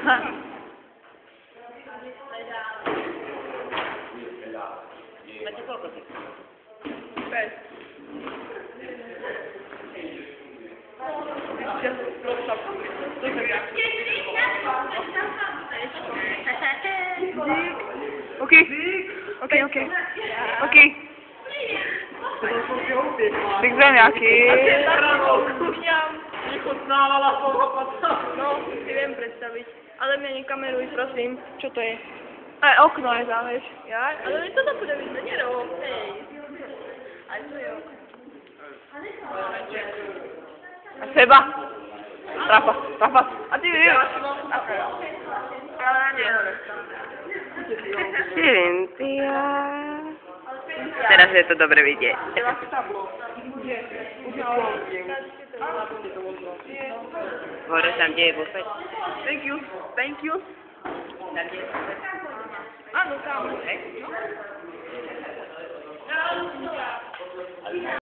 Metti poco sì. Okej. Zigzamiaki. Nechutnávala pochopať. No, si viem predstaviť. Ale mňa nekameruj, prosím. Čo to je? Okno je tam, vieš. Ja? Ale toto bude vidieť, nerov. Hej. Aj to je okno. A seba? Trafa. A ty vieš? Cynthia. Teraz je to dobre vidieť. Hore tam, kde je bufet. Thank you. Tam, kde je bufet. Áno, tam.